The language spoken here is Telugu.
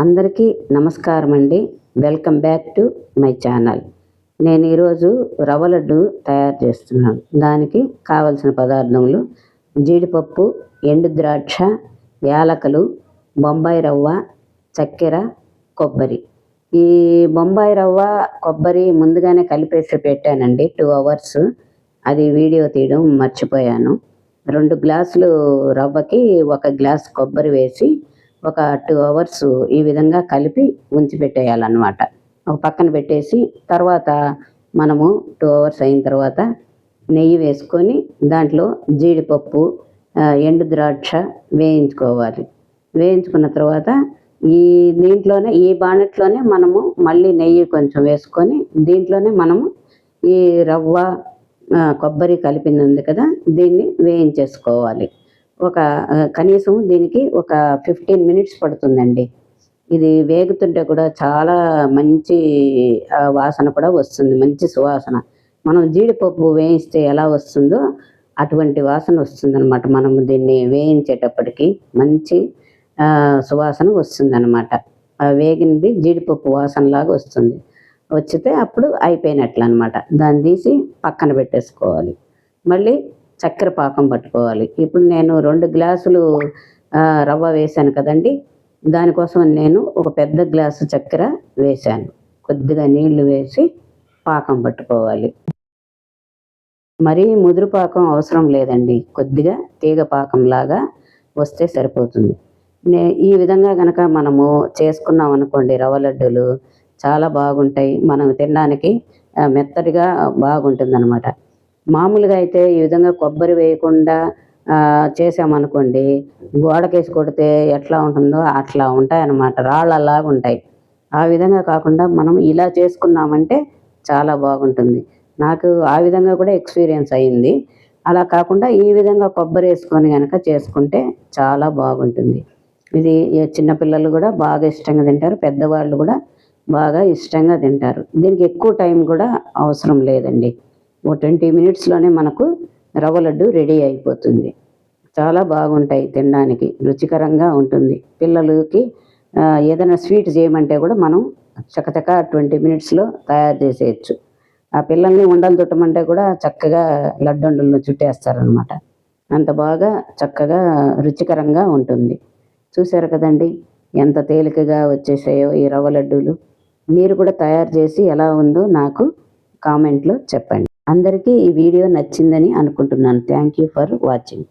అందరికీ నమస్కారం అండి. Welcome back to my channel. నేను ఈరోజు రవ్వ లడ్డు తయారు చేస్తున్నాను. దానికి కావలసిన పదార్థములు: జీడిపప్పు, ఎండు ద్రాక్ష, యాలకులు, బొంబాయి రవ్వ, చక్కెర, కొబ్బరి. ఈ బొంబాయి రవ్వ, కొబ్బరి ముందుగానే కలిపేసి పెట్టానండి 2 hours. అది వీడియో తీయడం మర్చిపోయాను. 2 గ్లాసులు రవ్వకి 1 గ్లాస్ కొబ్బరి వేసి ఒక 2 hours ఈ విధంగా కలిపి ఉంచి పెట్టేయాలన్నమాట. ఒక పక్కన పెట్టేసి తర్వాత మనము 2 hours అయిన తర్వాత నెయ్యి వేసుకొని దాంట్లో జీడిపప్పు, ఎండు ద్రాక్ష వేయించుకోవాలి. వేయించుకున్న తర్వాత ఈ బాణట్లోనే మనము మళ్ళీ నెయ్యి కొంచెం వేసుకొని దీంట్లోనే మనము ఈ రవ్వ, కొబ్బరి కలిపింది ఉంది కదా, దీన్ని వేయించేసుకోవాలి. కనీసం దీనికి ఒక 15 minutes పడుతుందండి. ఇది వేగుతుంటే కూడా చాలా మంచి వాసన కూడా వస్తుంది, మంచి సువాసన. మనం జీడిపప్పు వేయిస్తే ఎలా వస్తుందో అటువంటి వాసన వస్తుందన్నమాట. మనం దీన్ని వేయించేటప్పటికి మంచి సువాసన వస్తుందన్నమాట. వేగినది జీడిపప్పు వాసనలాగా వస్తుంది. వచ్చితే అప్పుడు అయిపోయినట్లు అనమాట. దాన్ని తీసి పక్కన పెట్టేసుకోవాలి. మళ్ళీ చక్కెర పాకం పట్టుకోవాలి. ఇప్పుడు నేను 2 గ్లాసులు రవ్వ వేశాను కదండి, దానికోసం నేను ఒక పెద్ద గ్లాసు చక్కెర వేశాను. కొద్దిగా నీళ్లు వేసి పాకం పట్టుకోవాలి. మరీ ముదురు పాకం అవసరం లేదండి, కొద్దిగా తీగ పాకంలాగా వస్తే సరిపోతుంది. ఈ విధంగా కనుక మనము చేసుకున్నాం అనుకోండి, రవ్వ లడ్డూలు చాలా బాగుంటాయి. మనం తినడానికి మెత్తటిగా బాగుంటుంది అన్నమాట. మామూలుగా అయితే ఈ విధంగా కొబ్బరి వేయకుండా చేసామనుకోండి, గోడకేసి కొడితే ఎట్లా ఉంటుందో అట్లా ఉంటాయి అన్నమాట, రాళ్ళలాగా ఉంటాయి. ఆ విధంగా కాకుండా మనం ఇలా చేసుకున్నామంటే చాలా బాగుంటుంది. నాకు ఆ విధంగా కూడా ఎక్స్పీరియన్స్ అయింది. అలా కాకుండా ఈ విధంగా కొబ్బరి వేసుకొని కనుక చేసుకుంటే చాలా బాగుంటుంది. ఇది చిన్నపిల్లలు కూడా బాగా ఇష్టంగా తింటారు, పెద్దవాళ్ళు కూడా బాగా ఇష్టంగా తింటారు. దీనికి ఎక్కువ టైం కూడా అవసరం లేదండి. 20 minutesలోనే మనకు రవ్వ లడ్డు రెడీ అయిపోతుంది. చాలా బాగుంటాయి, తినడానికి రుచికరంగా ఉంటుంది. పిల్లలకి ఏదైనా స్వీట్ చేయమంటే కూడా మనం చకచక 20 minutesలో తయారు చేసేయచ్చు. ఆ పిల్లల్ని ఉండలు చుట్టమంటే కూడా చక్కగా లడ్డుండలను చుట్టేస్తారనమాట. అంత బాగా చక్కగా రుచికరంగా ఉంటుంది. చూశారు కదండి ఎంత తేలికగా వచ్చేసాయో ఈ రవ్వ లడ్డూలు. మీరు కూడా తయారు చేసి ఎలా ఉందో నాకు కామెంట్లో చెప్పండి. అందరికీ ఈ వీడియో నచ్చిందని అనుకుంటున్నాను. Thank you for watching.